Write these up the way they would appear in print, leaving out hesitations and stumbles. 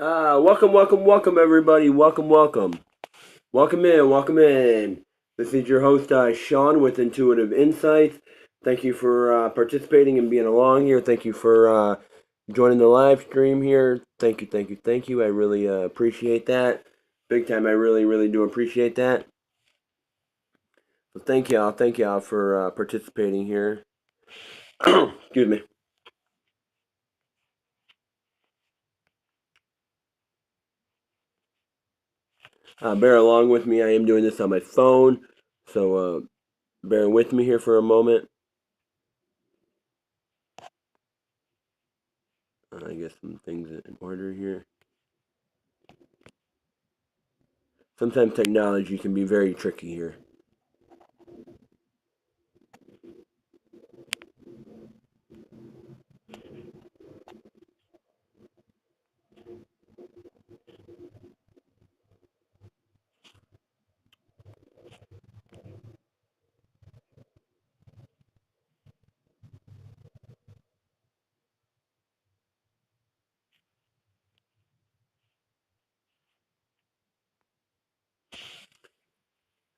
Welcome, everybody. Welcome in. This is your host, Sean, with Intuitive Insights. Thank you for participating and being along here. Thank you for joining the live stream here. Thank you. I really appreciate that. Big time. I really do appreciate that. So thank y'all for participating here. Excuse me. Bear along with me. I am doing this on my phone, so bear with me here for a moment. I guess some things in order here. Sometimes technology can be very tricky here.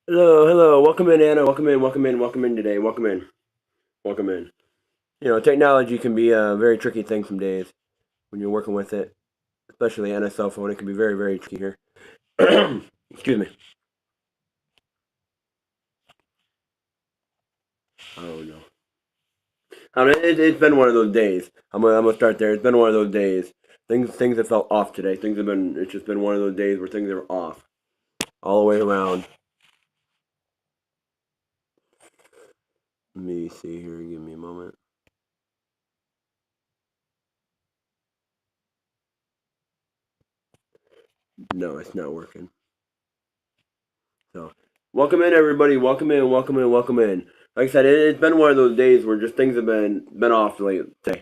Hello. Welcome in, Anna. Welcome in today. Welcome in. You know, technology can be a very tricky thing some days when you're working with it, especially on a cell phone. It can be very tricky here. Excuse me. Oh no. It's been one of those days. I'm gonna start there. It's been one of those days. Things have felt off today. It's just been one of those days where things are off all the way around. Let me see here. Give me a moment. No, it's not working. So, welcome in, everybody. Welcome in. Like I said, it's been one of those days where just things have been off lately.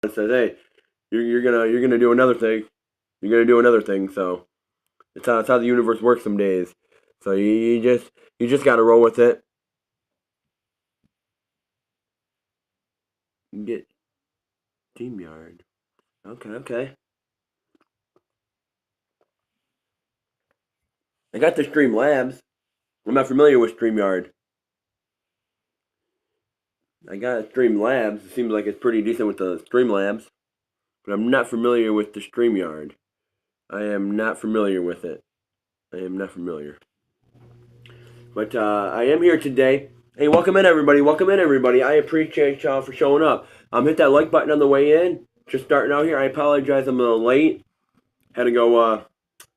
It says, hey, you're gonna do another thing. You're gonna do another thing. So it's how the universe works some days. So you just gotta roll with it. Get team yard. Okay. I got the Stream Labs. I'm not familiar with StreamYard. I got Stream Labs. It seems like it's pretty decent with the Stream Labs, but I'm not familiar with the StreamYard. I am not familiar with it. I am not familiar. But I am here today. Hey, welcome in, everybody. I appreciate y'all for showing up. Hit that like button on the way in. Just starting out here. I apologize. I'm a little late. Had to go out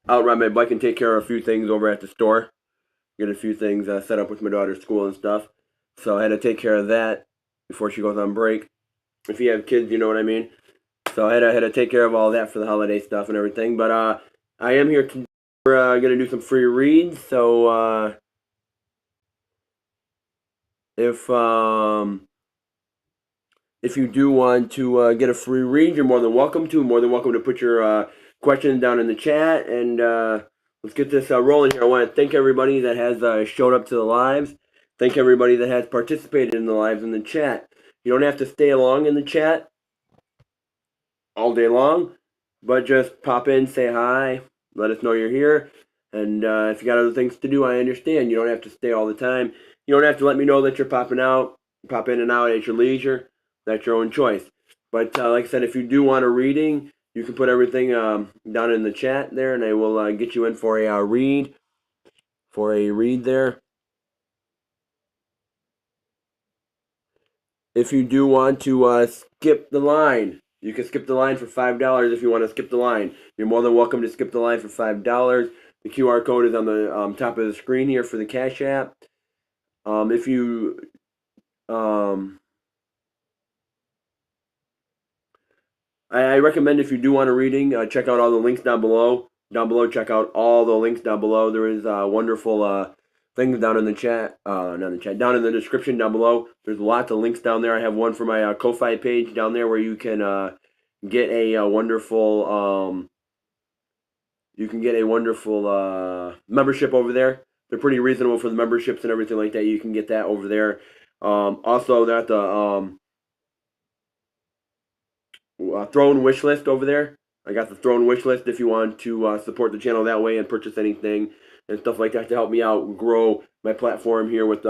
ride my bike and take care of a few things over at the store. Get a few things set up with my daughter's school and stuff. So I had to take care of that before she goes on break. If you have kids, you know what I mean. So I had to take care of all that for the holiday stuff and everything. But I am here today. We're gonna do some free reads. So if um, if you do want to get a free read, you're more than welcome to. More than welcome to put your questions down in the chat, and let's get this rolling here. I want to thank everybody that has showed up to the lives. Thank everybody that has participated in the lives in the chat. You don't have to stay along in the chat all day long, but just pop in, say hi, let us know you're here. And if you got other things to do, I understand. You don't have to stay all the time. You don't have to let me know that you're popping out, pop in and out at your leisure. That's your own choice. But like I said, if you do want a reading, you can put everything down in the chat there, and I will get you in for a read. For a read there. If you do want to skip the line, you can skip the line for $5 if you want to skip the line. You're more than welcome to skip the line for $5. The QR code is on the top of the screen here for the Cash App. If you I recommend if you do want a reading, check out all the links down below. Down below, check out all the links down below. There is wonderful things down in the chat, not in the chat, down in the description down below. There's lots of links down there. I have one for my Ko-Fi page down there where you can get a wonderful membership over there. They're pretty reasonable for the memberships and everything like that. You can get that over there. Also, they're at the Throne wish list over there. I got the Throne wish list if you want to support the channel that way and purchase anything and stuff like that to help me out grow my platform here with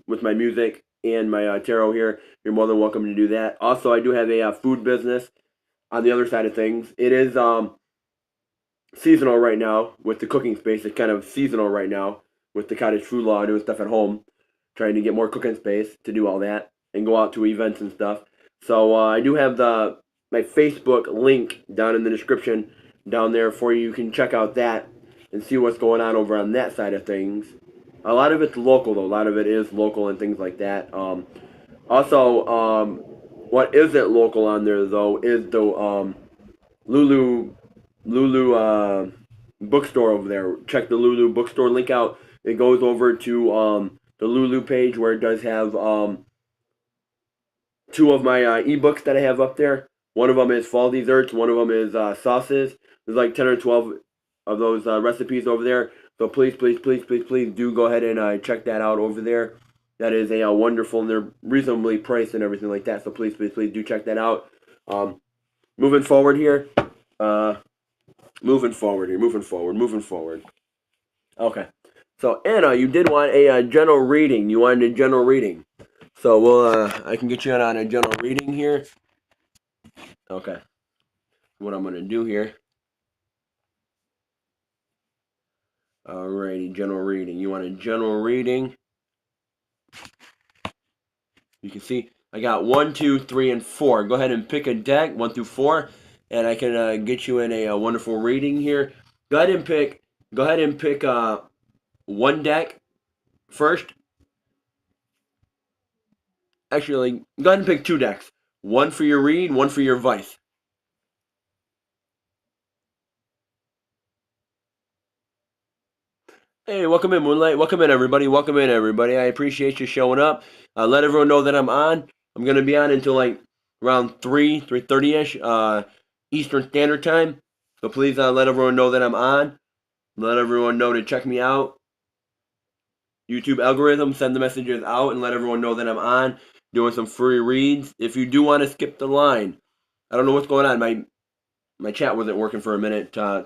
with my music and my tarot here. You're more than welcome to do that. Also, I do have a food business on the other side of things. It is seasonal right now with the cooking space. It's kind of seasonal right now with the cottage food law, doing stuff at home, trying to get more cooking space to do all that and go out to events and stuff. So I do have my Facebook link down in the description down there for you. You can check out that and see what's going on over on that side of things. A lot of it's local though. A lot of it is local and things like that. Also, what isn't local on there though is the Lulu bookstore over there. Check the Lulu bookstore link out. It goes over to the Lulu page where it does have two of my ebooks that I have up there. One of them is fall desserts. One of them is sauces. There's like 10 or 12 of those recipes over there. So please, please, please, please, please do go ahead and check that out over there. That is a wonderful, and they're reasonably priced and everything like that. So please, please, please do check that out. Moving forward here. Moving forward. Okay. So Anna, you did want a general reading. You wanted a general reading. So I can get you on a general reading here. Okay. What I'm gonna do here. Alrighty, general reading. You want a general reading? You can see I got 1, 2, 3, and 4. Go ahead and pick a deck 1 through 4, and I can get you in a wonderful reading here. Go ahead and pick. One deck first. Actually, go ahead and pick 2 decks. One for your read, one for your advice. Hey, welcome in, Moonlight. Welcome in, everybody. Welcome in, everybody. I appreciate you showing up. Let everyone know that I'm on. I'm going to be on until like around 3:30ish Eastern Standard Time. So please let everyone know that I'm on. Let everyone know to check me out. YouTube algorithm, send the messages out and let everyone know that I'm on. Doing some free reads. If you do want to skip the line, I don't know what's going on. My chat wasn't working for a minute to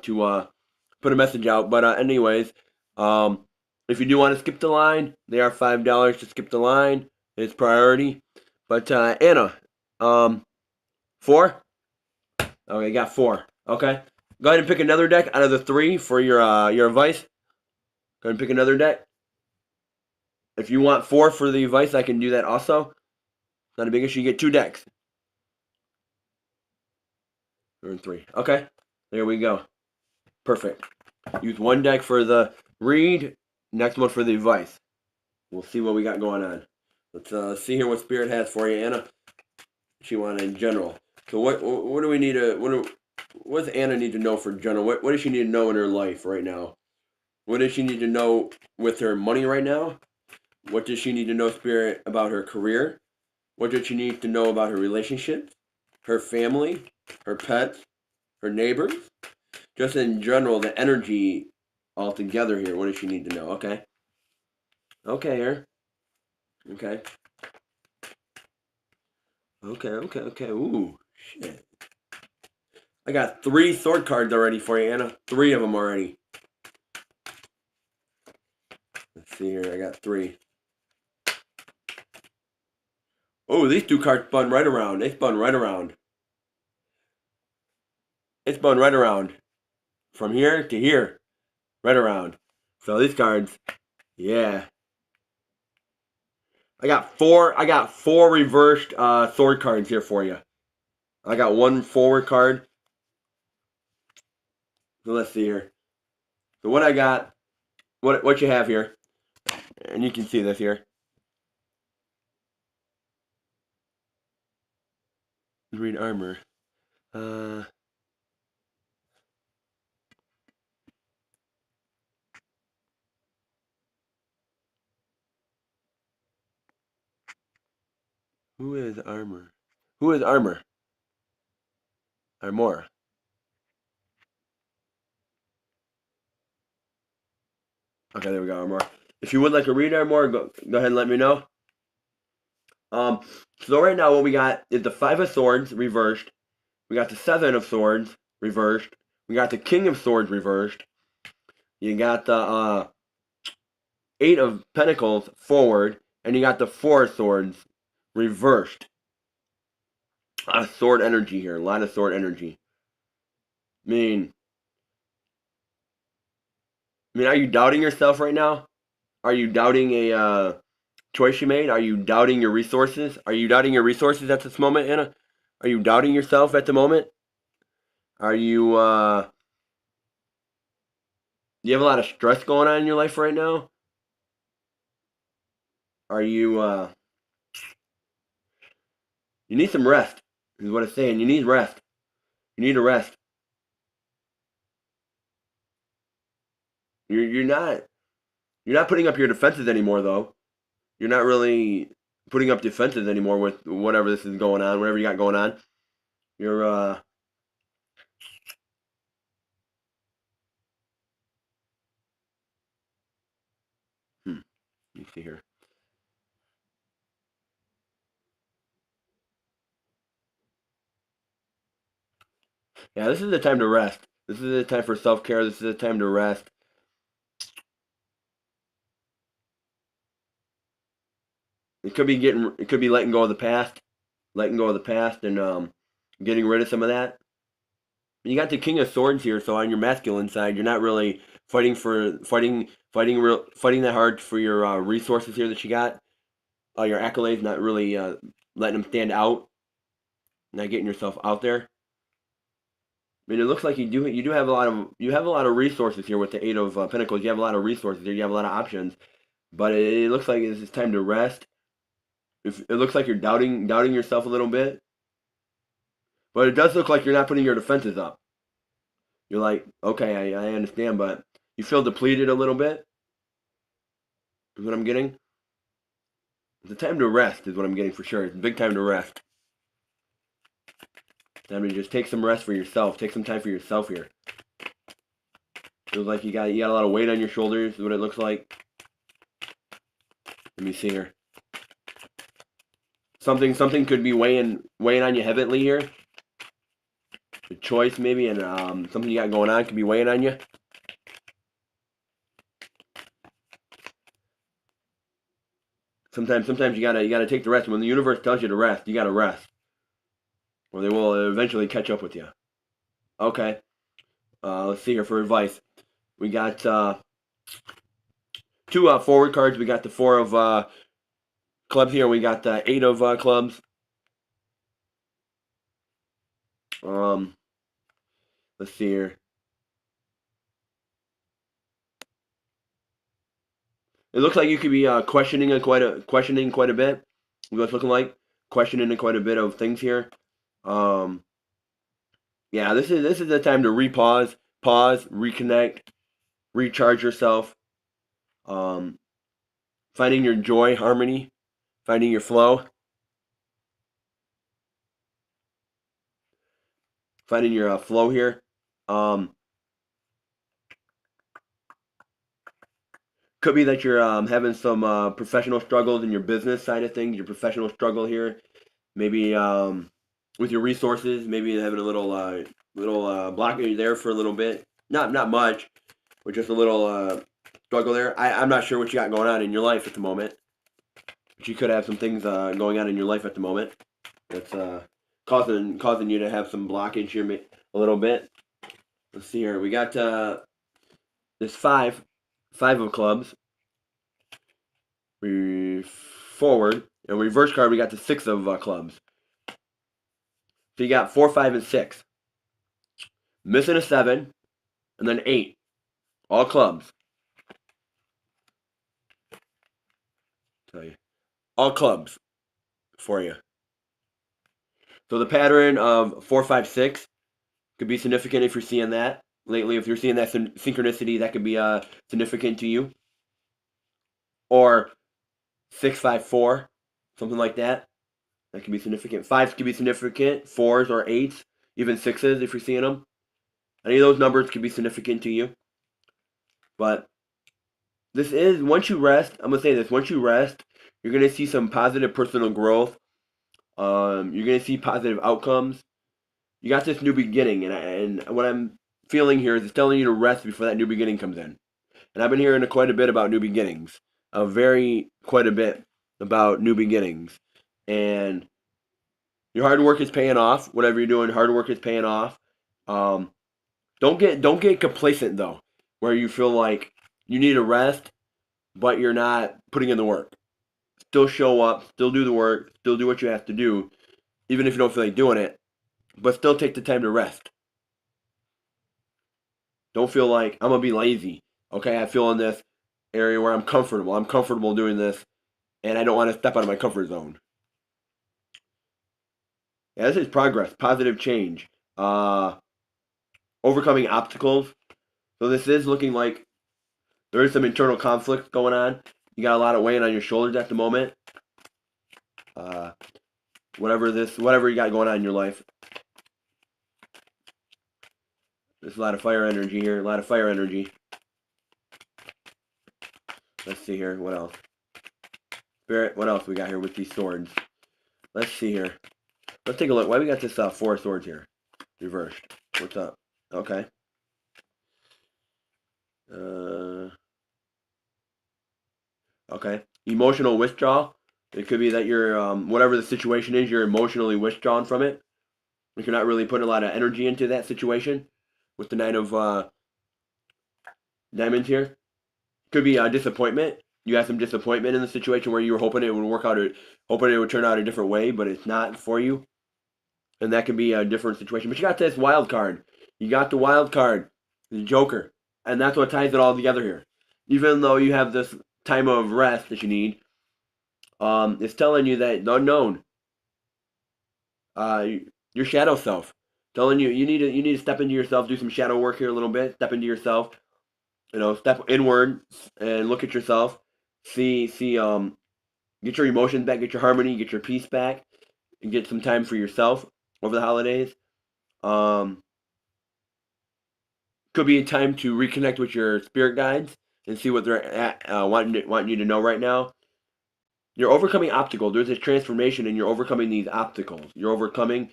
put a message out. But anyways, if you do want to skip the line, they are $5 to skip the line. It's priority. But Anna, 4? Okay, got 4. Okay, go ahead and pick another deck out of the 3 for your advice. Go ahead and pick another deck. If you want 4 for the advice, I can do that also. Not a big issue. You get 2 decks. 3. Okay, there we go. Perfect. Use 1 deck for the read, next one for the advice. We'll see what we got going on. Let's see here what Spirit has for you, Anna. She wanted in general. So what do we need to what does Anna need to know for general? What does she need to know in her life right now? What does she need to know with her money right now? What does she need to know, Spirit, about her career? What does she need to know about her relationships, her family, her pets, her neighbors? Just in general, the energy altogether here. What does she need to know? Okay. Okay, here. Okay. Okay. Ooh, shit. I got 3 sword cards already for you, Anna. 3 of them already. Let's see here. I got 3. Oh, these 2 cards spun right around. They spun right around. It spun right around. From here to here. Right around. So these cards, yeah. I got 4 reversed sword cards here for you. I got 1 forward card. So let's see here. So what I got, what you have here, and you can see this here. Green armor. Uh, who is Armor? Who is Armor? Armor. Okay, there we go, Armor. If you would like to read Armor, go ahead and let me know. Um, so right now what we got is the Five of Swords reversed. We got the Seven of Swords reversed. We got the King of Swords reversed. You got the Eight of Pentacles forward, and you got the Four of Swords reversed. A lot of sword energy here. A lot of sword energy. Are you doubting yourself right now? Are you doubting a choice you made? Are you doubting your resources? Are you doubting your resources at this moment, Anna? Are you doubting yourself at the moment? Are you do you have a lot of stress going on in your life right now? Are you you need some rest, is what it's saying. You need rest. You need a rest. You're not putting up your defenses anymore though. You're not really putting up defenses anymore with whatever this is going on, whatever you got going on. You're let me see here. Yeah, this is the time to rest. This is the time for self-care. This is the time to rest. It could be letting go of the past, and getting rid of some of that. You got the King of Swords here, so on your masculine side, you're not really fighting that hard for your resources here that you got. Your accolades, not really letting them stand out, not getting yourself out there. It looks like you do have a lot of resources here with the Eight of Pentacles. You have a lot of resources here. You have a lot of options, but it looks like it's time to rest. It looks like you're doubting yourself a little bit, but it does look like you're not putting your defenses up. You're like, okay, I understand, but you feel depleted a little bit. Is what I'm getting. It's a time to rest. Is what I'm getting for sure. It's a big time to rest. Time to just take some rest for yourself. Take some time for yourself here. Feels like you got a lot of weight on your shoulders. Is what it looks like. Let me see here. Something could be weighing on you heavily here. A choice maybe, and something you got going on could be weighing on you. Sometimes you gotta take the rest. When the universe tells you to rest, you gotta rest, or they will eventually catch up with you. Okay. Let's see here for advice. We got two forward cards. We got the Four of clubs here. We got the Eight of clubs. Um, let's see here. It looks like you could be questioning quite a bit. What's looking like questioning quite a bit of things here. Um, yeah, this is the time to pause, reconnect, recharge yourself. Um, finding your joy, harmony, finding your flow, finding your flow here. Um, could be that you're having some professional struggles in your business side of things. Your professional struggle here, maybe with your resources. Maybe you're having a little blockage there for a little bit. Not much, but just a little struggle there. I'm not sure what you got going on in your life at the moment, but you could have some things going on in your life at the moment that's causing you to have some blockage here a little bit. Let's see here. We got this five of clubs. Forward and reverse card. We got the Six of clubs. So you got 4, 5, and 6. Missing a 7, and then 8. All clubs. Tell you, all clubs for you. So the pattern of 4, 5, 6 could be significant if you're seeing that lately. If you're seeing that synchronicity, that could be significant to you. Or 6, 5, 4, something like that. That can be significant. Fives can be significant. Fours or eights, even sixes if you're seeing them. Any of those numbers can be significant to you. But this is, once you rest, I'm going to say this, once you rest, you're going to see some positive personal growth. You're going to see positive outcomes. You got this new beginning, and what I'm feeling here is it's telling you to rest before that new beginning comes in. And I've been hearing quite a bit about new beginnings, quite a bit about new beginnings, and your hard work is paying off. Whatever you're doing, hard work is paying off. Um, don't get complacent though, where you feel like you need a rest, but you're not putting in the work. Still show up, still do the work, still do what you have to do, even if you don't feel like doing it. But still take the time to rest. Don't feel like I'm gonna be lazy. Okay, I feel in this area where I'm comfortable. I'm comfortable doing this, and I don't want to step out of my comfort zone. Yeah, this is progress, positive change, overcoming obstacles. So this is looking like there is some internal conflict going on. You got a lot of weight on your shoulders at the moment. Uh, whatever you got going on in your life. There's a lot of fire energy here. A lot of fire energy. Let's see here. What else? Spirit. What else we got here with these swords? Let's see here. Let's take a look. Why we got this 4 swords here? Reversed. What's up? Okay. Okay. Emotional withdrawal. It could be that you're, whatever the situation is, you're emotionally withdrawn from it. Like you're not really putting a lot of energy into that situation. With the Knight of Diamonds here. Could be disappointment. You had some disappointment in the situation where you were hoping it would work out, hoping it would turn out a different way, but it's not for you. And that can be a different situation. But you got this wild card. You got the wild card, the Joker. And that's what ties it all together here. Even though you have this time of rest that you need, it's telling you that the unknown, your shadow self, telling you you need to step into yourself, do some shadow work here a little bit, step into yourself, step inward and look at yourself, see, get your emotions back, get your harmony, get your peace back, and get some time for yourself over the holidays. Could be a time to reconnect with your spirit guides and see what they're wanting you to know right now. You're overcoming obstacles. There's this transformation, and you're overcoming these obstacles. You're overcoming,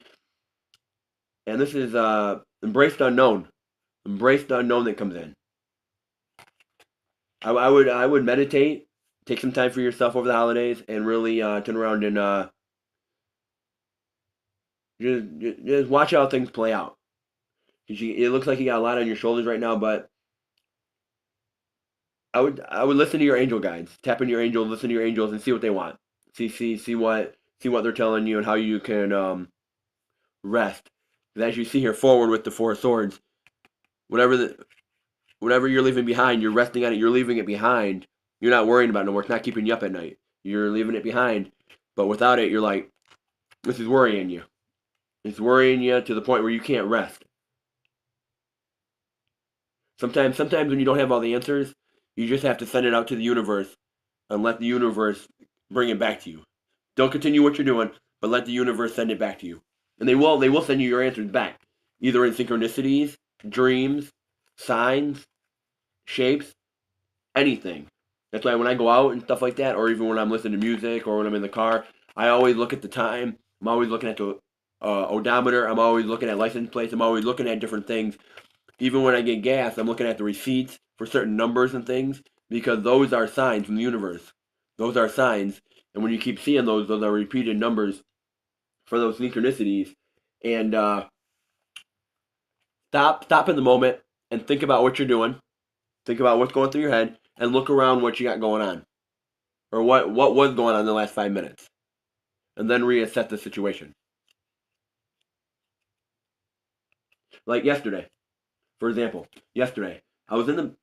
and this is embrace the unknown. Embrace the unknown that comes in. I would meditate, take some time for yourself over the holidays, and really turn around and just watch how things play out. It looks like you got a lot on your shoulders right now, but I would listen to your angel guides, tap into your angels, listen to your angels, and see what they want. See what they're telling you and how you can rest. Because as you see here, forward with the 4 swords, whatever you're leaving behind, you're resting on it. You're leaving it behind. You're not worrying about it no more. It's not keeping you up at night. You're leaving it behind. But without it, you're like, this is worrying you. It's worrying you to the point where you can't rest. Sometimes when you don't have all the answers, you just have to send it out to the universe and let the universe bring it back to you. Don't continue what you're doing, but let the universe send it back to you. And they will send you your answers back, either in synchronicities, dreams, signs, shapes, anything. That's why when I go out and stuff like that, or even when I'm listening to music or when I'm in the car, I always look at the time. I'm always looking at the odometer. I'm always looking at license plates. I'm always looking at different things. Even when I get gas, I'm looking at the receipts for certain numbers and things because those are signs from the universe. Those are signs. And when you keep seeing those are repeated numbers for those synchronicities. And stop in the moment and think about what you're doing. Think about what's going through your head and look around what you got going on. Or what was going on in the last 5 minutes. And then reassess the situation. Like yesterday, for example. Yesterday, I was in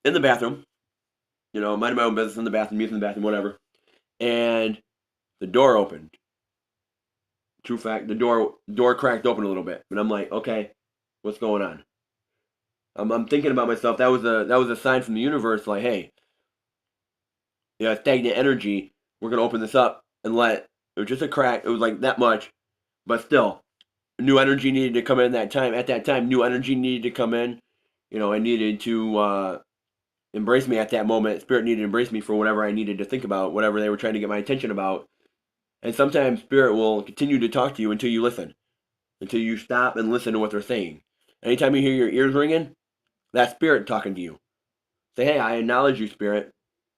the bathroom, minding my own business in the bathroom, using the bathroom, whatever. And the door opened. True fact. The door cracked open a little bit, and I'm like, okay, what's going on? I'm thinking about myself. That was a sign from the universe, like, hey, stagnant energy. We're gonna open this up and let. It was just a crack. It was like that much, but still, new energy needed to come in that time. At that time, new energy needed to come in. I needed to embrace me at that moment. Spirit needed to embrace me for whatever I needed to think about, whatever they were trying to get my attention about. And sometimes Spirit will continue to talk to you until you listen, until you stop and listen to what they're saying. Anytime you hear your ears ringing, that's Spirit talking to you. Say, hey, I acknowledge you, Spirit.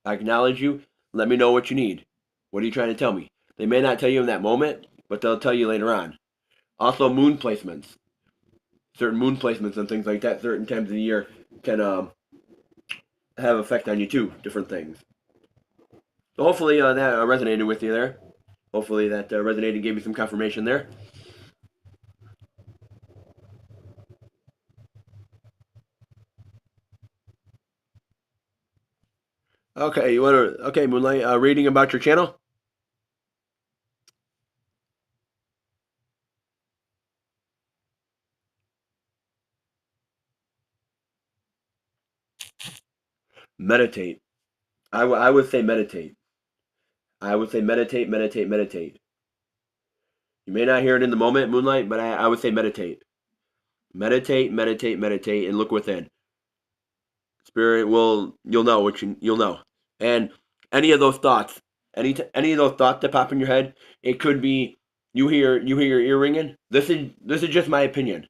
I acknowledge you. Let me know what you need. What are you trying to tell me? They may not tell you in that moment, but they'll tell you later on. Also, moon placements. Certain moon placements and things like that, certain times of the year, can have effect on you too. Different things. So hopefully that resonated with you there. Hopefully that resonated, gave you some confirmation there. Okay, you want to? Okay, Moonlight. Reading about your channel. Meditate. I would say meditate. I would say meditate, meditate, meditate. You may not hear it in the moment, Moonlight, but I would say meditate. Meditate, meditate, meditate, and look within. Spirit will, you'll know what you'll know. And any of those thoughts, any of those thoughts that pop in your head, it could be you hear your ear ringing. This is just my opinion.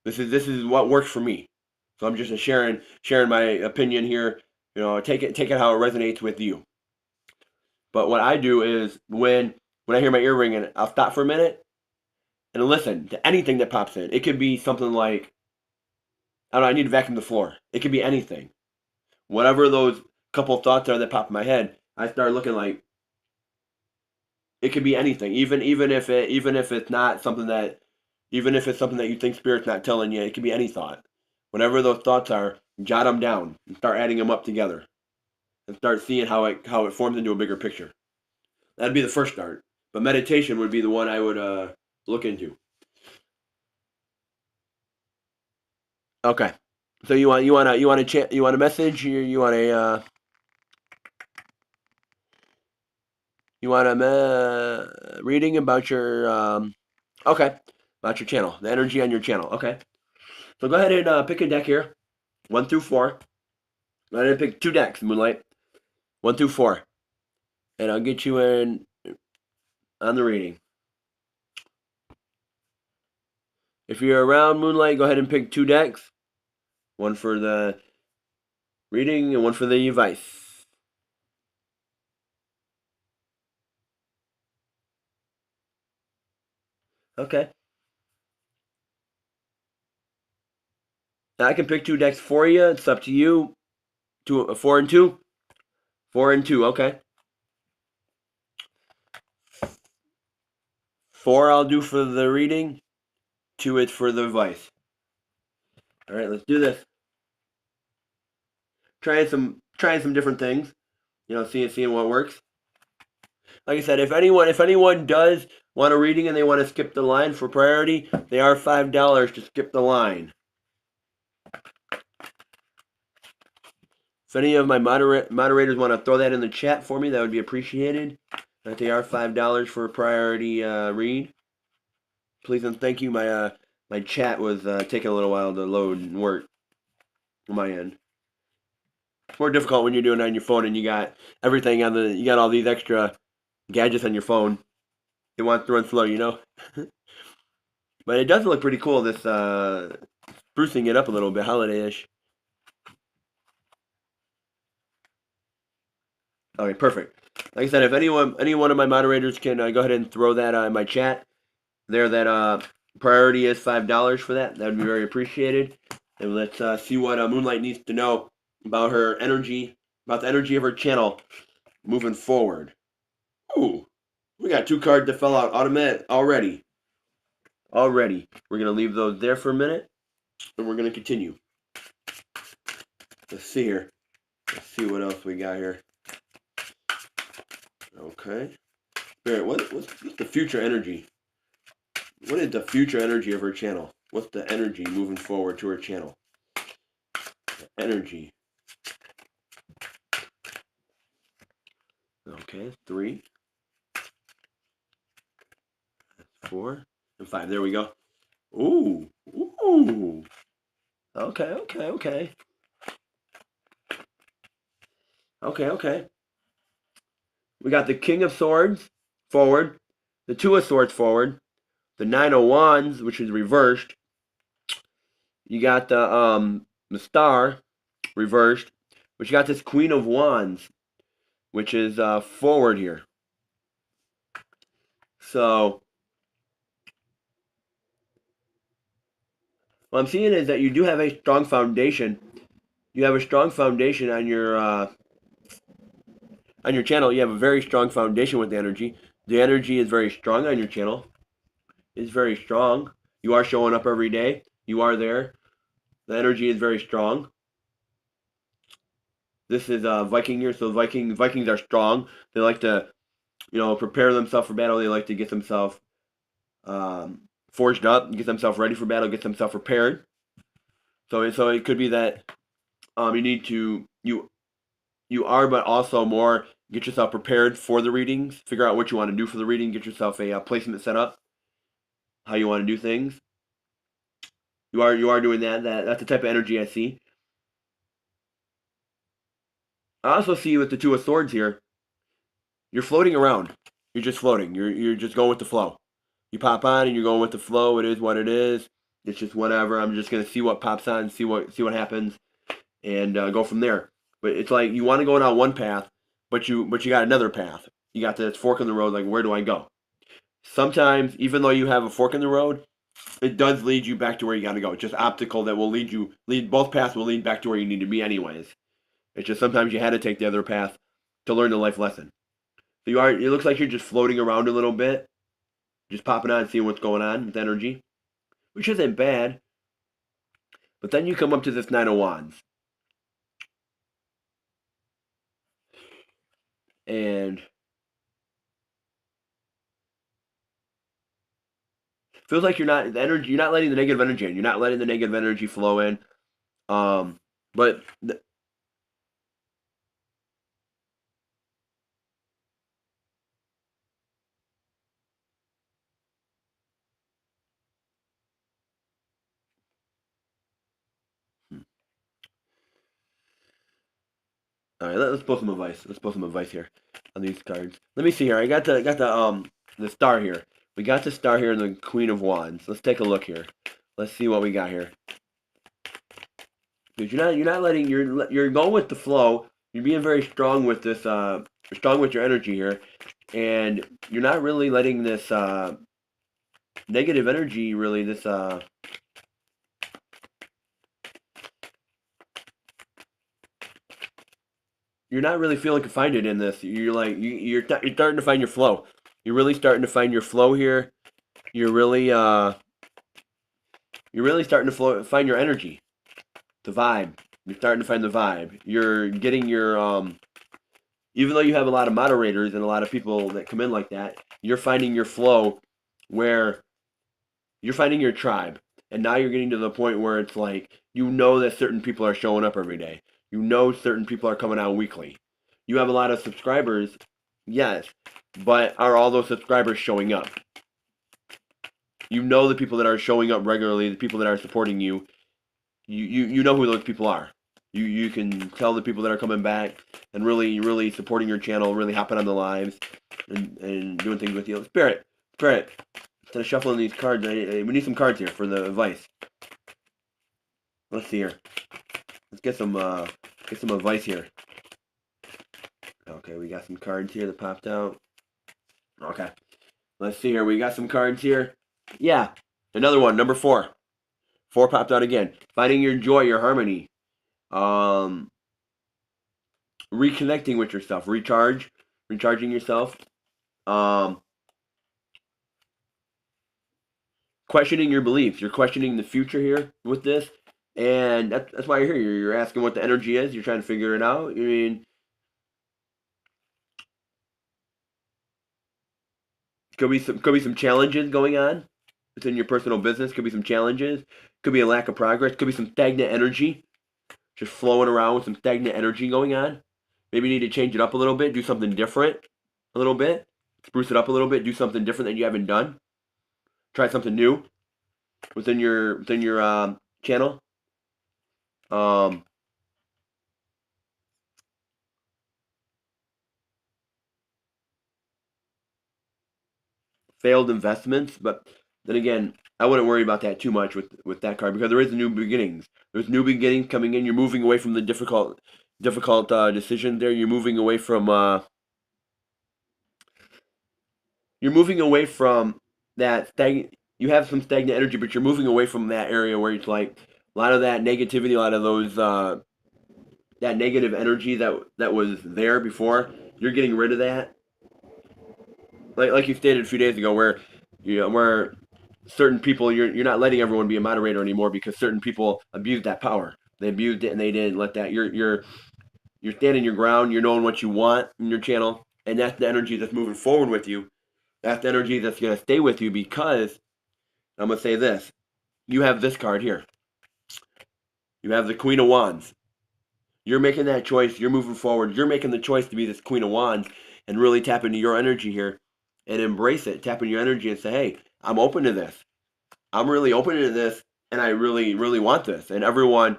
This is what works for me. So I'm just sharing my opinion here. Take it how it resonates with you. But what I do is when I hear my ear ringing, I'll stop for a minute and listen to anything that pops in. It could be something like, I don't know, I need to vacuum the floor. It could be anything. Whatever those couple thoughts are that pop in my head, I start looking like it could be anything. Even if it's not something that even if it's something that you think Spirit's not telling you, it could be any thought. Whatever those thoughts are, jot them down and start adding them up together and start seeing how it forms into a bigger picture. That'd be the first start. But meditation would be the one I would look into. Okay. So you want a message? You want a reading about your okay, about your channel, the energy on your channel. Okay. So go ahead and pick a deck here, 1 through 4. Go ahead and pick 2 decks, Moonlight, 1 through 4, and I'll get you in on the reading. If you're around, Moonlight, go ahead and pick 2 decks, one for the reading and one for the advice. Okay. Now I can pick 2 decks for you. It's up to you. 4 and 2. 4 and 2. Okay. 4 I'll do for the reading. 2 it's for the advice. All right, let's do this. Trying some different things. Seeing what works. Like I said, if anyone does want a reading and they want to skip the line for priority, they are $5 to skip the line. If any of my moderators want to throw that in the chat for me, that would be appreciated. That they are $5 for a priority read. Please and thank you. My chat was taking a little while to load and work on my end. It's more difficult when you're doing it on your phone and you got everything you got all these extra gadgets on your phone. It wants to run slow. But it does look pretty cool. This sprucing it up a little bit, holiday-ish. Okay, perfect. Like I said, if any one of my moderators can go ahead and throw that in my chat, that priority is $5 for that. That would be very appreciated. And let's see what Moonlight needs to know about her energy, about the energy of her channel moving forward. Ooh, we got 2 cards that fell out automatic already. We're gonna leave those there for a minute, and we're gonna continue. Let's see here. Let's see what else we got here. Okay. Spirit, what's the future energy What is the future energy of her channel? What's the energy moving forward to her channel? The energy. Okay, 3, 4, and 5. There we go. Ooh, ooh. Okay, okay, okay. Okay, okay. We got the King of Swords forward, the Two of Swords forward, the Nine of Wands, which is reversed. You got the Star reversed, but you got this Queen of Wands, which is forward here. So what I'm seeing is that you do have a strong foundation. You have a strong foundation on your channel. You have a very strong foundation with the energy. The energy is very strong on your channel. It's very strong. You are showing up every day. You are there. The energy is very strong. This is Viking year, so Vikings are strong. They like to, prepare themselves for battle. They like to get themselves forged up, get themselves ready for battle, get themselves prepared. So it could be that you need to you are, but also more get yourself prepared for the readings. Figure out what you want to do for the reading. Get yourself a placement set up. How you want to do things. You are doing that. That's the type of energy I see. I also see with the Two of Swords here. You're floating around. You're just floating. You're just going with the flow. You pop on and you're going with the flow. It is what it is. It's just whatever. I'm just gonna see what pops on, see what happens, and go from there. But it's like you want to go down one path, but you got another path. You got this fork in the road. Like, where do I go? Sometimes, even though you have a fork in the road, it does lead you back to where you got to go. It's just optical that will lead both paths will lead back to where you need to be anyways. It's just sometimes you had to take the other path to learn the life lesson. So it looks like you're just floating around a little bit, just popping on, seeing what's going on with energy, which isn't bad. But then you come up to this Nine of Wands. And feels like you're not letting the negative energy in. You're not letting the negative energy flow in. But all right, let's pull some advice. Let's pull some advice here on these cards. Let me see here. I got the star here. We got the star here and the Queen of Wands. Let's take a look here. Let's see what we got here. Because you're going with the flow. You're being very strong with this strong with your energy here, and you're not really letting this negative energy really this you're not really feeling confined in this. You're like you're starting to find your flow. You're really starting to find your flow here. You're really starting to find your energy, the vibe. You're starting to find the vibe. You're getting your even though you have a lot of moderators and a lot of people that come in like that, you're finding your flow where you're finding your tribe. And now you're getting to the point where it's like you know that certain people are showing up every day. You know certain people are coming out weekly. You have a lot of subscribers, yes, but are all those subscribers showing up? You know the people that are showing up regularly, the people that are supporting you. You know who those people are. You can tell the people that are coming back and really supporting your channel, really hopping on the lives and doing things with you. Spirit. Instead of shuffling these cards, we need some cards here for the advice. Let's see here. Let's get some advice here. Okay, we got some cards here that popped out. Okay. Let's see here. We got some cards here. Yeah. Another one, number 4. 4 popped out again. Finding your joy, your harmony. Reconnecting with yourself. Recharging yourself. Questioning your beliefs. You're questioning the future here with this. And that's why you're here. You're asking what the energy is. You're trying to figure it out. I mean, could be some challenges going on. within your personal business. Could be some challenges. Could be a lack of progress. Could be some stagnant energy, just flowing around with some stagnant energy going on. Maybe you need to change it up a little bit, do something different a little bit, spruce it up a little bit, do something different that you haven't done. Try something new within your channel. Um, Failed investments, but then again, I wouldn't worry about that too much with that card because there is new beginnings. There's new beginnings coming in. You're moving away from the difficult decision there. You're moving away from that stagnant. You have some stagnant energy, but you're moving away from that area where it's like a lot of that negativity, a lot of those that negative energy that was there before. You're getting rid of that, like you stated a few days ago, where certain people you're not letting everyone be a moderator anymore because certain people abused that power. They abused it and they didn't let that. You're standing your ground. You're knowing what you want in your channel, and that's the energy that's moving forward with you. That's the energy that's gonna stay with you because I'm gonna say this. You have this card here. You have the Queen of Wands. You're making that choice. You're moving forward. You're making the choice to be this Queen of Wands and really tap into your energy here and embrace it. Tap into your energy and say, hey, I'm open to this. I'm really open to this and I really, really want this. And everyone,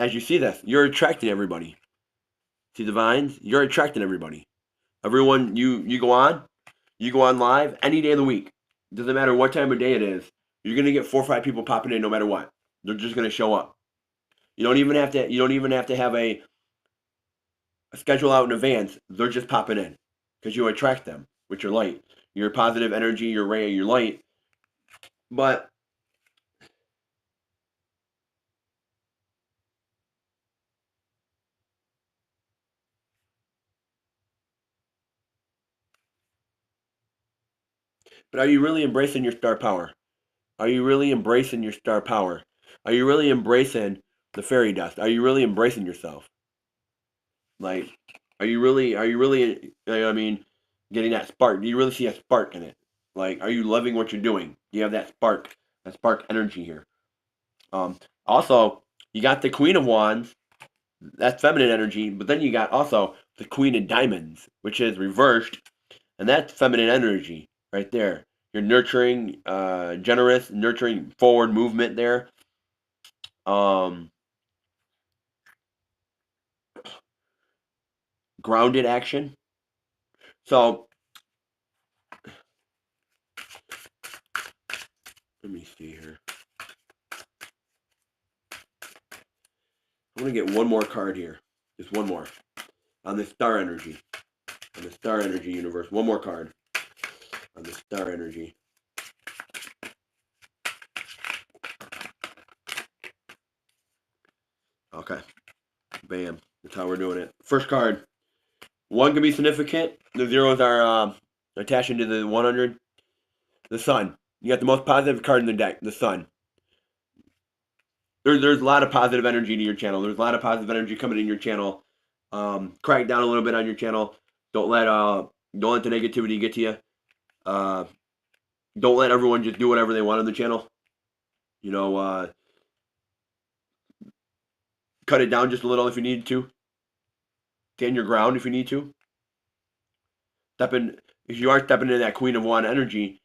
as you see this, you're attracting everybody. See the vines? You're attracting everybody. Everyone, you go on live any day of the week. Doesn't matter what time of day it is. You're gonna get 4 or 5 people popping in no matter what. They're just gonna show up. You don't even have to have a schedule out in advance. They're just popping in because you attract them with your light, your positive energy, your ray, your light. But are you really embracing your star power? Are you really embracing your star power? Are you really embracing the fairy dust? Are you really embracing yourself? Like, are you really, I mean, getting that spark? Do you really see a spark in it? Like, are you loving what you're doing? You have that spark energy here. Um, Also, you got the Queen of Wands, that's feminine energy, but then you got also the Queen of Diamonds, which is reversed, and that's feminine energy right there. You're nurturing, generous, nurturing forward movement there. Um, Grounded action. So let me see here. I'm gonna get one more card here. Just one more on the star energy. On the star energy universe. One more card on the star energy. Okay. Bam. That's how we're doing it. First card. One can be significant. The zeros are attaching to the 100. The sun. You got the most positive card in the deck. The sun. There's a lot of positive energy to your channel. There's a lot of positive energy coming in your channel. Crack down a little bit on your channel. Don't let the negativity get to you. Uh, don't let everyone just do whatever they want on the channel. You know, cut it down just a little if you need to. Stand your ground if you need to. Step in if you are stepping into that Queen of Wand energy,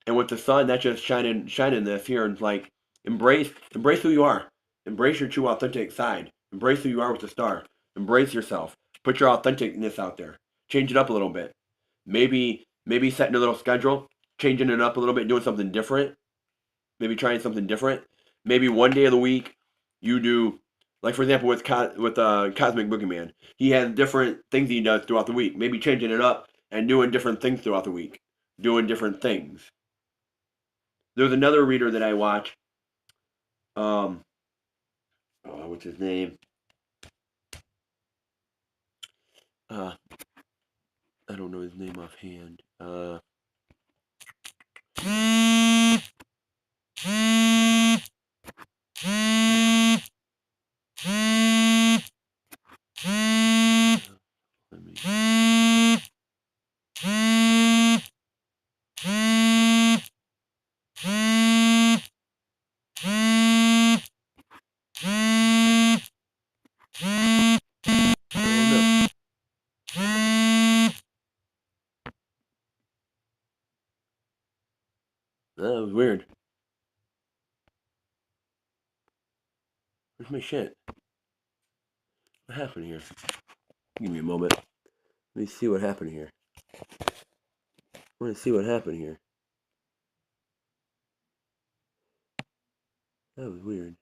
and with the sun, that's just shining this here, and like embrace who you are, embrace your true authentic side, embrace who you are with the star, embrace yourself, put your authenticness out there, change it up a little bit, maybe setting a little schedule, changing it up a little bit, doing something different, maybe trying something different. Maybe one day of the week you do, like for example with Cosmic Boogeyman, he has different things he does throughout the week. Maybe changing it up and doing different things throughout the week, doing different things. There's another reader that I watch. Um, what's his name? Uh, I don't know his name offhand. Let me. weird. Where's my shit? What happened here? Give me a moment. Let me see what happened here. I want to see what happened here. That was weird.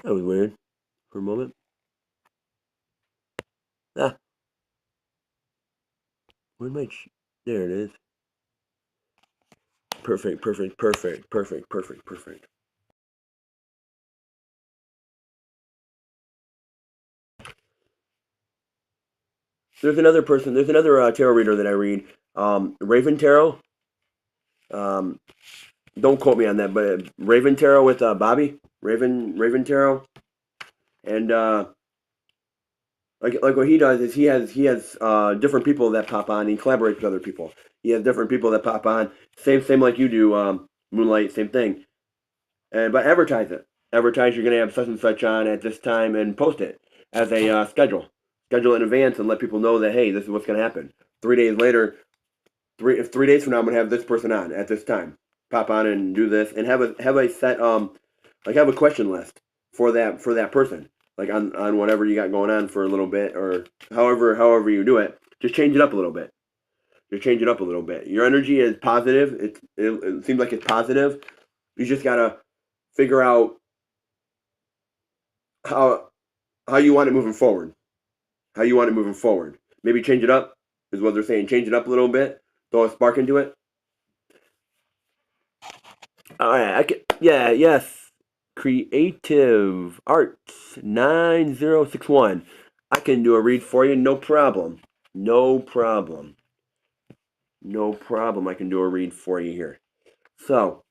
That was weird. For a moment. Ah. Where'd my... There it is. Perfect, perfect, perfect, perfect, perfect, perfect. There's another person, there's another tarot reader that I read, Raven Tarot. Don't quote me on that, but Raven Tarot with Bobby, Raven Tarot, and like what he does is he has different people that pop on. He collaborates with other people. He has different people that pop on. Same like you do, Moonlight. Same thing. But advertise it. Advertise you're gonna have such and such on at this time, and post it as a schedule. Schedule it in advance and let people know that hey, this is what's gonna happen. 3 days later, 3 days from now, I'm gonna have this person on at this time. Pop on and do this, and have a set like have a question list for that person, like on whatever you got going on for a little bit, or however you do it. Just change it up a little bit. Just change it up a little bit. Your energy is positive. It seems like it's positive. You just gotta figure out how you want it moving forward. How you want it moving forward. Maybe change it up is what they're saying. Change it up a little bit. Throw a spark into it. All right. Yes. Creative Arts 9061. I can do a read for you. No problem. No problem. No problem. I can do a read for you here. So,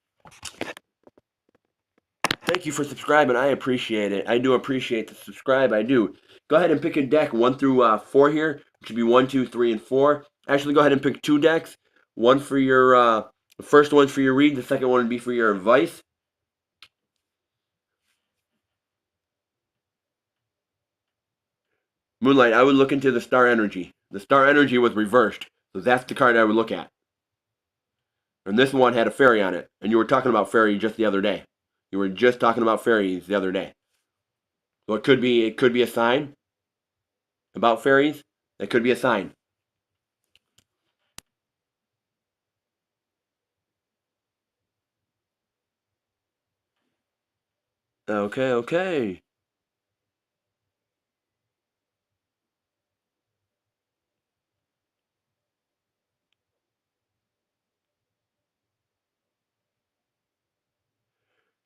thank you for subscribing. I appreciate it. I do appreciate the subscribe. I do. Go ahead and pick a deck 1 through 4 here. It should be 1, 2, 3, and 4. Actually, go ahead and pick 2 decks. One for your, the first one's for your read. The second one would be for your advice. Moonlight, I would look into the star energy. The star energy was reversed. So that's the card I would look at. And this one had a fairy on it. And you were talking about fairy just the other day. You were just talking about fairies the other day. So it could be a sign about fairies. That could be a sign. Okay, okay.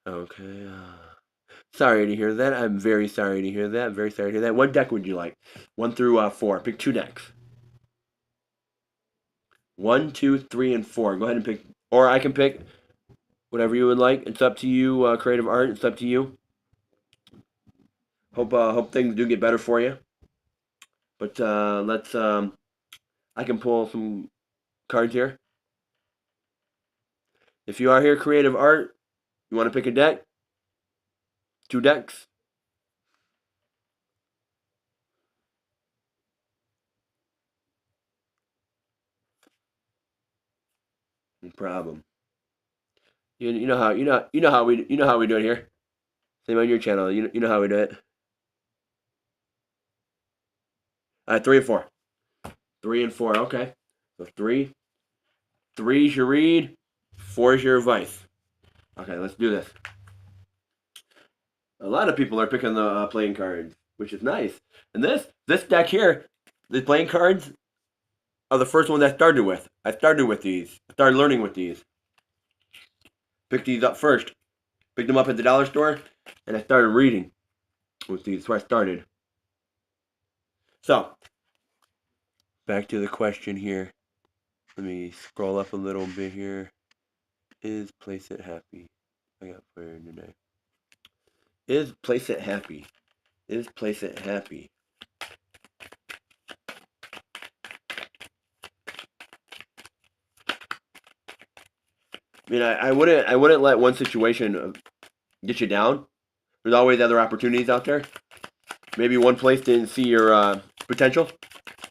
Okay. Sorry to hear that. I'm very sorry to hear that. Very sorry to hear that. What deck would you like? 1 through 4. Pick 2 decks. 1, 2, 3, and 4. Go ahead and pick, or I can pick whatever you would like. It's up to you. Creative Art. It's up to you. Hope things do get better for you. But let's. I can pull some cards here. If you are here, Creative Art, you want to pick a deck? 2 decks. No problem. You know how we do it here. Same on your channel. You know how we do it. 3 and 4. 3 and 4. Okay. So 3 is your read. 4 is your advice. Okay, let's do this. A lot of people are picking the playing cards, which is nice. And this deck here, the playing cards are the first one I started with. I started with these. I started learning with these. Picked these up first. Picked them up at the dollar store, and I started reading with these. That's where I started. So, back to the question here. Let me scroll up a little bit here. Is Place It Happy? I got fired today. Is Place It Happy? Is Place It Happy? I mean, I wouldn't let one situation get you down. There's always other opportunities out there. Maybe one place didn't see your potential,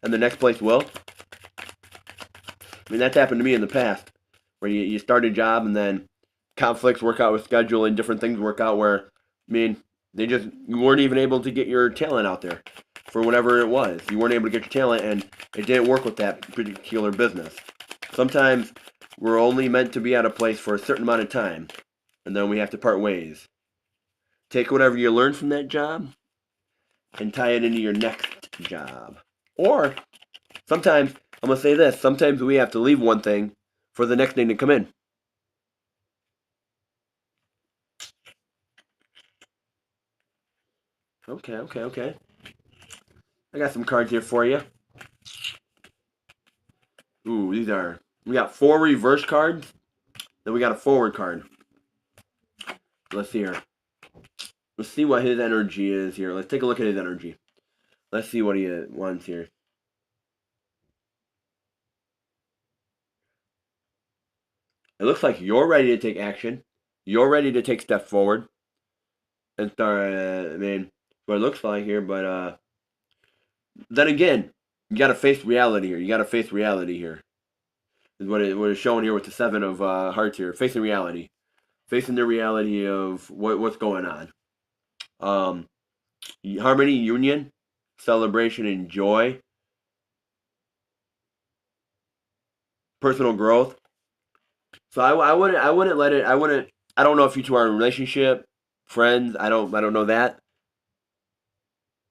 and the next place will. I mean, that's happened to me in the past, where you start a job and then conflicts work out with schedule and different things work out where, I mean, you weren't even able to get your talent out there for whatever it was. You weren't able to get your talent and it didn't work with that particular business. Sometimes we're only meant to be at a place for a certain amount of time and then we have to part ways. Take whatever you learned from that job and tie it into your next job. Or sometimes, I'm going to say this, sometimes we have to leave one thing for the next thing to come in. Okay. I got some cards here for you. Ooh, we got 4 reverse cards, then we got a forward card. Let's see here. Let's see what his energy is here. Let's take a look at his energy. Let's see what he wants here. It looks like you're ready to take action. You're ready to take steps forward and start. I mean, what it looks like here, but then again, you got to face reality here. You got to face reality here. Is what it's showing here with the 7 of hearts here. Facing reality, facing the reality of what's going on. Harmony, union, celebration, and joy. Personal growth. So I wouldn't let it. I don't know if you two are in a relationship, friends. I don't know that.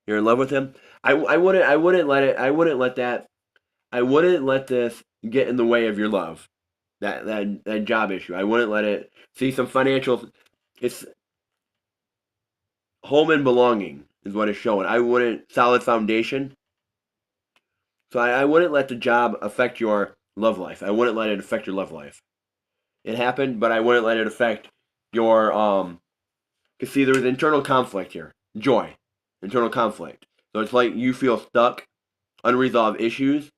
You're in love with him. I wouldn't let it. I wouldn't let that. I wouldn't let this get in the way of your love. That job issue. I wouldn't let it. See some financial. It's home and belonging is what it's showing. I wouldn't solid foundation. So I wouldn't let the job affect your love life. I wouldn't let it affect your love life. It happened, but I wouldn't let it affect your Cause see, there's internal conflict here. Joy, internal conflict. So it's like you feel stuck, unresolved issues,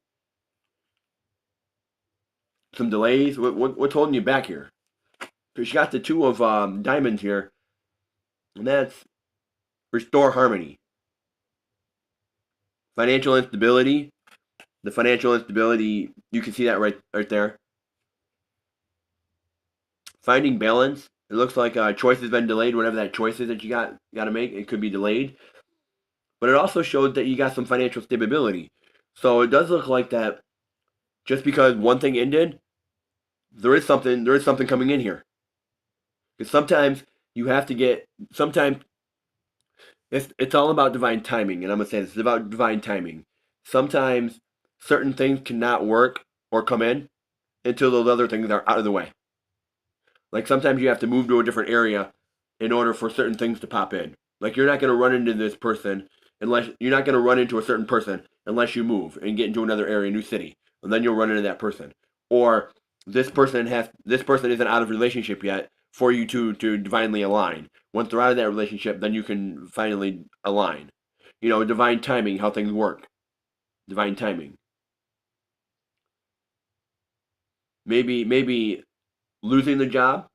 some delays. What's holding you back here? Because you got the 2 of diamonds here, and that's restore harmony. Financial instability. The financial instability, you can see that right there. Finding balance. It looks like a choice has been delayed. Whatever that choice is that you got to make, it could be delayed. But it also showed that you got some financial stability. So it does look like that just because one thing ended, there is something coming in here. Because sometimes you have to get, sometimes it's all about divine timing. And I'm going to say this, it's about divine timing. Sometimes certain things cannot work or come in until those other things are out of the way. Like sometimes you have to move to a different area in order for certain things to pop in. Like you're not going to run into this person unless you're not going to run into a certain person unless you move and get into another area, new city, and then you'll run into that person. Or this person isn't out of relationship yet for you to divinely align. Once they're out of that relationship, then you can finally align. You know, divine timing, how things work. Divine timing. Maybe losing the job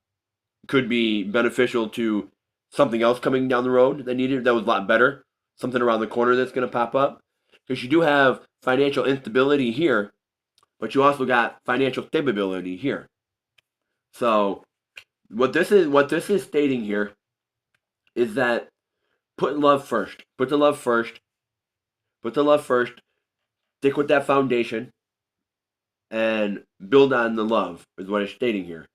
could be beneficial to something else coming down the road that was a lot better. Something around the corner that's going to pop up. Because you do have financial instability here, but you also got financial stability here. So what this is stating here is that put love first. Put the love first. Put the love first. Stick with that foundation and build on the love is what it's stating here.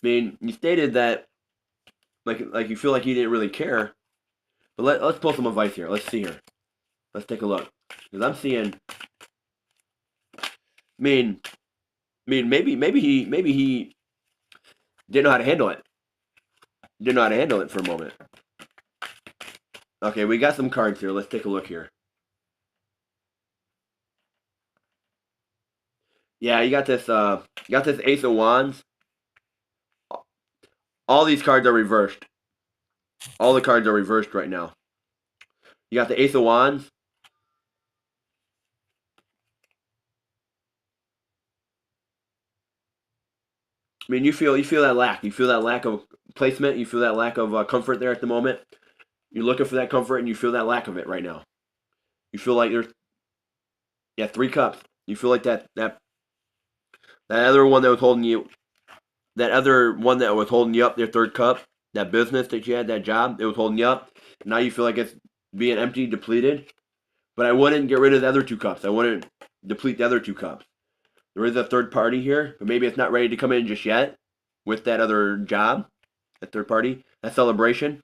I mean, you stated that like you feel like you didn't really care. But let's pull some advice here. Let's see here. Let's take a look. Because I'm seeing. Maybe he didn't know how to handle it. Didn't know how to handle it for a moment. Okay, we got some cards here. Let's take a look here. Yeah, you got this Ace of Wands. All these cards are reversed. All the cards are reversed right now. You got the Ace of Wands. I mean, you feel that lack. You feel that lack of placement. You feel that lack of comfort there at the moment. You're looking for that comfort, and you feel that lack of it right now. You feel like Yeah, 3 cups. You feel like that other one that was holding you, that other one that was holding you up, your third cup, that business that you had, that job, it was holding you up. Now you feel like it's being empty, depleted. But I wouldn't get rid of the other 2 cups. I wouldn't deplete the other 2 cups. There is a third party here, but maybe it's not ready to come in just yet with that other job, that third party, that celebration,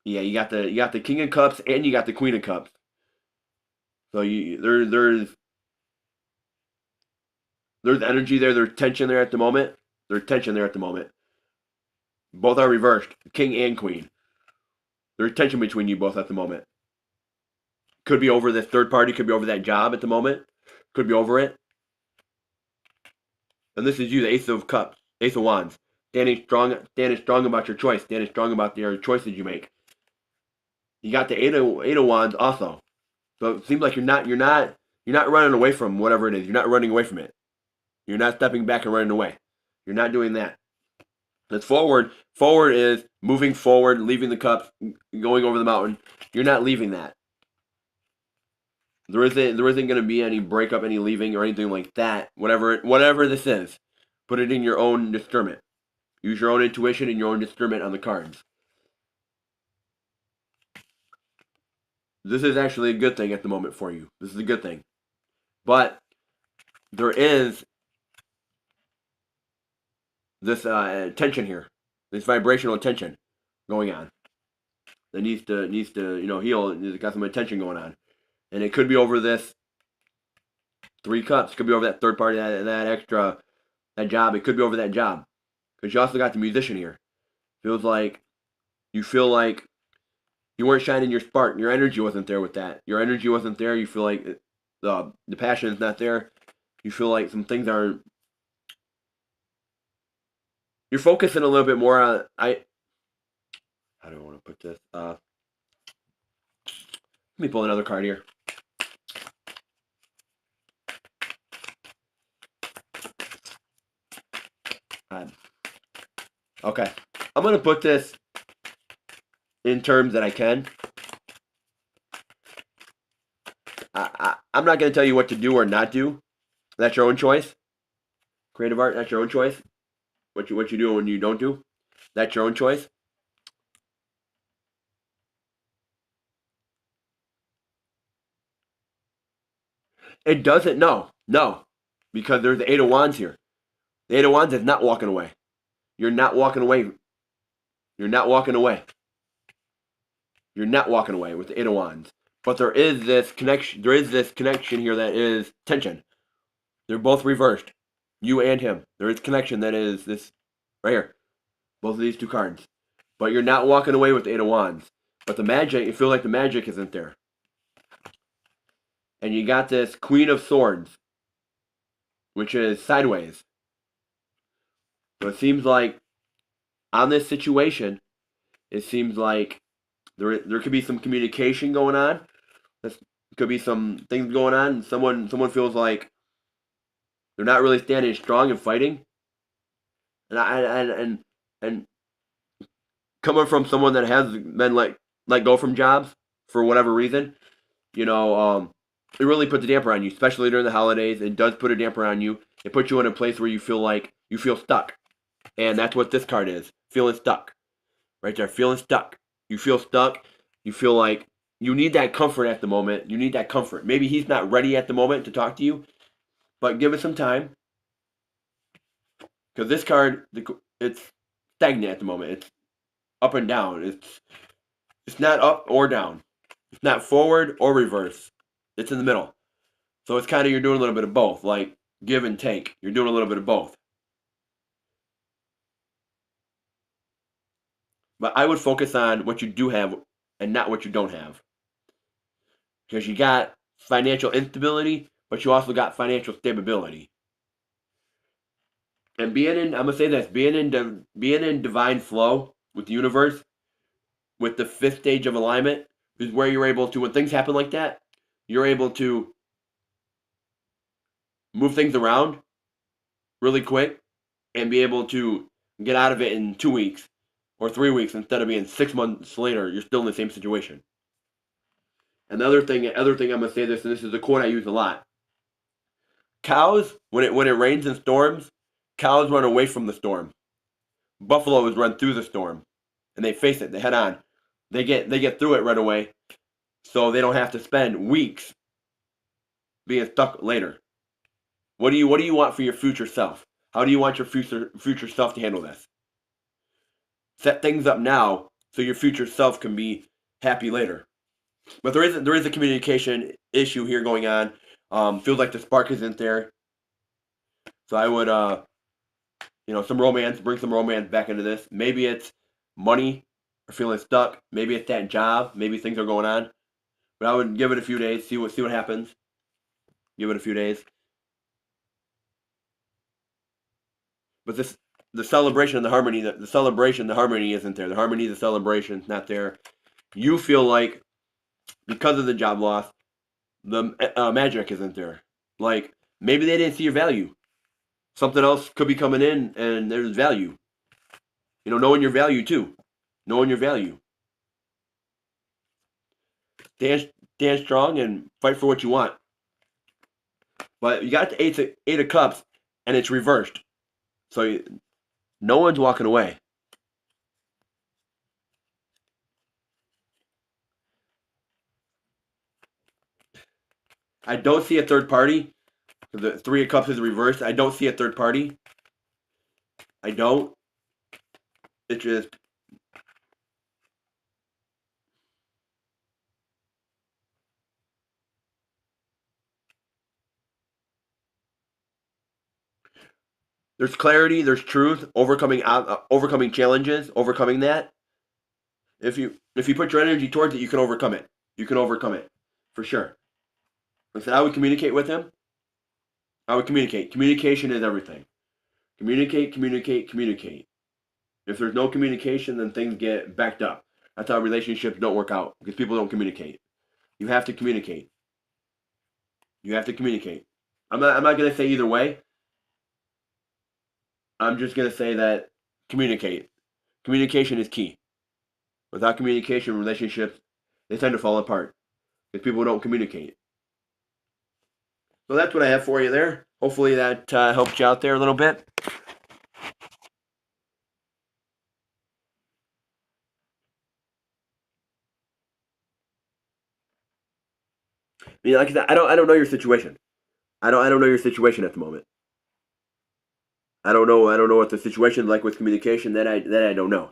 Yeah, you got the King of Cups and you got the Queen of Cups. So there's energy there. There's tension there at the moment. There's tension there at the moment. Both are reversed, King and Queen. There's tension between you both at the moment. Could be over this third party. Could be over that job at the moment. Could be over it. And this is you, the Ace of Cups, Ace of Wands, standing strong about your choice, standing strong about your choices you make. You got the Eight of Wands also. So it seems like you're not running away from whatever it is. You're not running away from it. You're not stepping back and running away. You're not doing that. It's forward. Forward is moving forward, leaving the cups, going over the mountain. You're not leaving that. There isn't going to be any breakup, any leaving, or anything like that. Whatever this is, put it in your own discernment. Use your own intuition and your own discernment on the cards. This is actually a good thing at the moment for you. This is a good thing. But there is this tension here, this vibrational tension going on that needs to heal. It's got some tension going on, and it could be over this 3 cups. It could be over that third party, that job. It could be over that job, because you also got the musician here. Feels like you feel like you weren't shining your spark. Your energy wasn't there with that. Your energy wasn't there. You feel like the passion is not there. You feel like some things are. You're focusing a little bit more on how do I want to put this? Let me pull another card here. Okay, I'm gonna put this in terms that I can. I'm not gonna tell you what to do or not do. That's your own choice. Creative art, that's your own choice. What you do and what you don't do, that's your own choice. It doesn't. No, because there's the Eight of Wands here. The Eight of Wands is not walking away. You're not walking away. You're not walking away. You're not walking away with the Eight of Wands. But there is this connection. There is this connection here that is tension. They're both reversed. You and him. There is connection that is this right here. Both of these 2 cards. But you're not walking away with the Eight of Wands. But the magic, you feel like the magic isn't there. And you got this Queen of Swords, which is sideways. So it seems like on this situation, it seems like there could be some communication going on. There could be some things going on, and someone feels like they're not really standing strong and fighting. And coming from someone that has been let go from jobs for whatever reason, it really puts a damper on you, especially during the holidays. It does put a damper on you. It puts you in a place where you feel stuck. And that's what this card is. Feeling stuck. Right there. Feeling stuck. You feel stuck. You feel like you need that comfort at the moment. You need that comfort. Maybe he's not ready at the moment to talk to you, but give it some time. Because this card, it's stagnant at the moment. It's up and down. It's not up or down. It's not forward or reverse. It's in the middle. So it's kind of, you're doing a little bit of both, like give and take. You're doing a little bit of both. But I would focus on what you do have and not what you don't have. Because you got financial instability, but you also got financial stability. And I'm gonna say this, being in divine flow with the universe, with the 5th stage of alignment, is where you're able to, when things happen like that, you're able to move things around really quick and be able to get out of it in 2 weeks or 3 weeks instead of being 6 months later. You're still in the same situation. And the other thing I'm gonna say this, and this is a quote I use a lot. Cows, when it rains and storms, cows run away from the storm. Buffaloes run through the storm, and they face it. They head on. They get through it right away, so they don't have to spend weeks being stuck later. What do you want for your future self? How do you want your future self to handle this? Set things up now so your future self can be happy later. But there is a communication issue here going on. Feels like the spark isn't there. So I would some romance, bring some romance back into this. Maybe it's money or feeling stuck. Maybe it's that job. Maybe things are going on. But I would give it a few days, see what happens. Give it a few days. But the celebration and the harmony, the celebration, the harmony isn't there. The harmony, the celebration, not there. You feel like because of the job loss, the magic isn't there. Like maybe they didn't see your value. Something else could be coming in, and there's value. Knowing your value too. Knowing your value. Stand strong and fight for what you want. But you got the eight of cups, and it's reversed. So no one's walking away. I don't see a third party. The three of cups is reversed. I don't see a third party. I don't. It's just there's clarity, there's truth, overcoming challenges, overcoming that. If you put your energy towards it, you can overcome it. You can overcome it for sure. Like I said, I would communicate with him. I would communicate. Communication is everything. Communicate, communicate, communicate. If there's no communication, then things get backed up. That's how relationships don't work out because people don't communicate. You have to communicate. You have to communicate. I'm not going to say either way. I'm just going to say that communicate. Communication is key. Without communication, relationships, they tend to fall apart because people don't communicate. So that's what I have for you there. Hopefully that helped you out there a little bit. Like I said, I don't know your situation. I don't know your situation at the moment. I don't know what the situation is like with communication. That I don't know.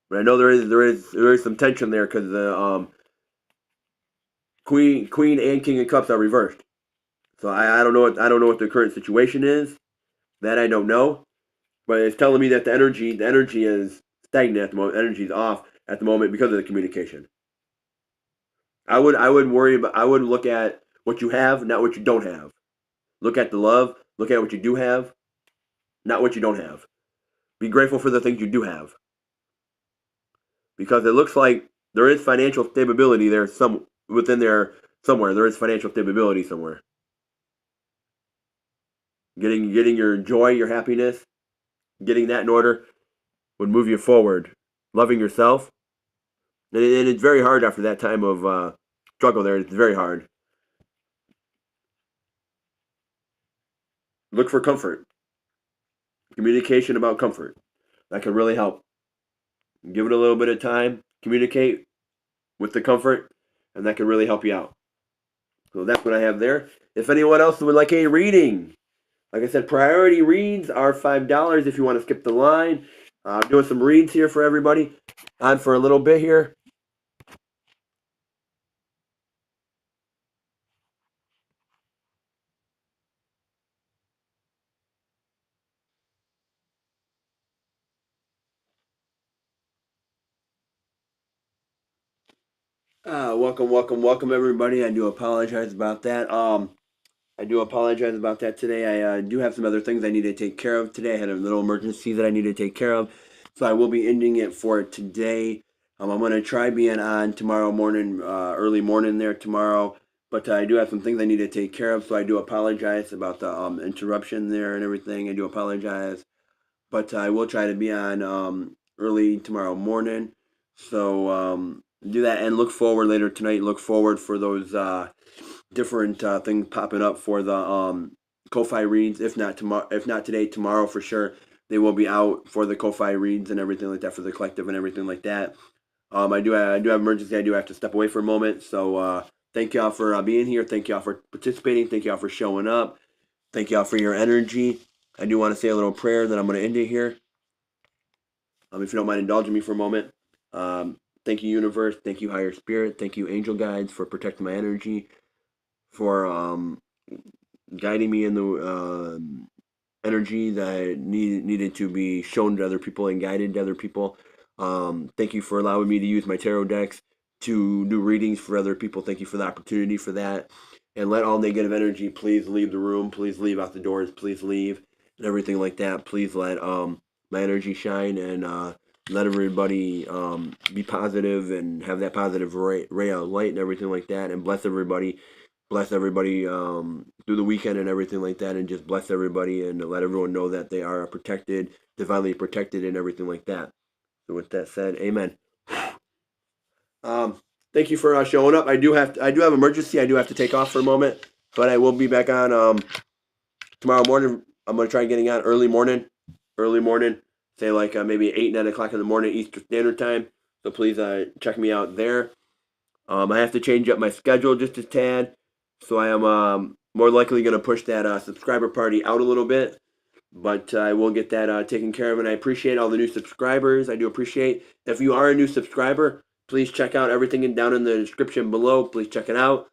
But I know there is some tension there because the Queen and King of Cups are reversed. So I don't know what the current situation is. That I don't know. But it's telling me that the energy is stagnant at the moment. Energy is off at the moment because of the communication. I would look at what you have, not what you don't have. Look at the love. Look at what you do have, not what you don't have. Be grateful for the things you do have. Because it looks like there is financial stability there within there somewhere. There is financial stability somewhere. Getting your joy, your happiness, getting that in order would move you forward. Loving yourself. And it's very hard after that time of struggle there. It's very hard. Look for comfort. Communication about comfort. That can really help. Give it a little bit of time. Communicate with the comfort, and that can really help you out. So that's what I have there. If anyone else would like a reading, like I said, priority reads are $5 if you want to skip the line. Doing some reads here for everybody. On for a little bit here. Welcome, everybody. I do apologize about that. I do apologize about that today. I do have some other things I need to take care of today. I had a little emergency that I need to take care of, so I will be ending it for today. I'm going to try being on tomorrow morning, early morning there tomorrow, but I do have some things I need to take care of, so I do apologize about the interruption there and everything. I do apologize. but I will try to be on early tomorrow morning. So do that and look forward later tonight. Look forward for those different things popping up for the Ko-Fi reads. If not tomorrow, if not today, tomorrow for sure. They will be out for the Ko-Fi reads and everything like that for the collective and everything like that. I do have emergency. I do have to step away for a moment. So thank y'all for being here. Thank y'all for participating. Thank y'all for showing up. Thank y'all for your energy. I do want to say a little prayer that I'm going to end it here. If you don't mind indulging me for a moment. Thank you, universe. Thank you, higher spirit. Thank you, angel guides, for protecting my energy, for guiding me in the energy that needed to be shown to other people and guided to other people. Thank you for allowing me to use my tarot decks to do readings for other people. Thank you for the opportunity for that. And let all negative energy please leave the room. Please leave out the doors. Please leave and everything like that. Please let my energy shine and let everybody be positive and have that positive ray of light and everything like that. And bless everybody through the weekend and everything like that, and just bless everybody and let everyone know that they are protected, divinely protected, and everything like that. So with that said, amen. Thank you for showing up. I do have emergency. I do have to take off for a moment, but I will be back on tomorrow morning. I'm gonna try getting on early morning, say like maybe 8, 9 o'clock in the morning Eastern Standard Time. So please check me out there. I have to change up my schedule just a tad, so I am more likely going to push that subscriber party out a little bit, but I will get that taken care of, and I appreciate all the new subscribers. I do appreciate. If you are a new subscriber, please check out everything down in the description below. Please check it out.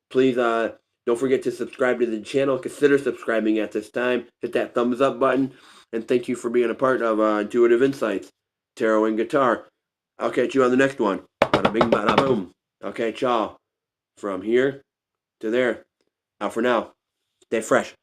Please don't forget to subscribe to the channel. Consider subscribing at this time. Hit that thumbs up button, and thank you for being a part of Intuitive Insights, Tarot and Guitar. I'll catch you on the next one. Bada bing, bada boom. Okay, y'all. From here to there. Out for now. Stay fresh.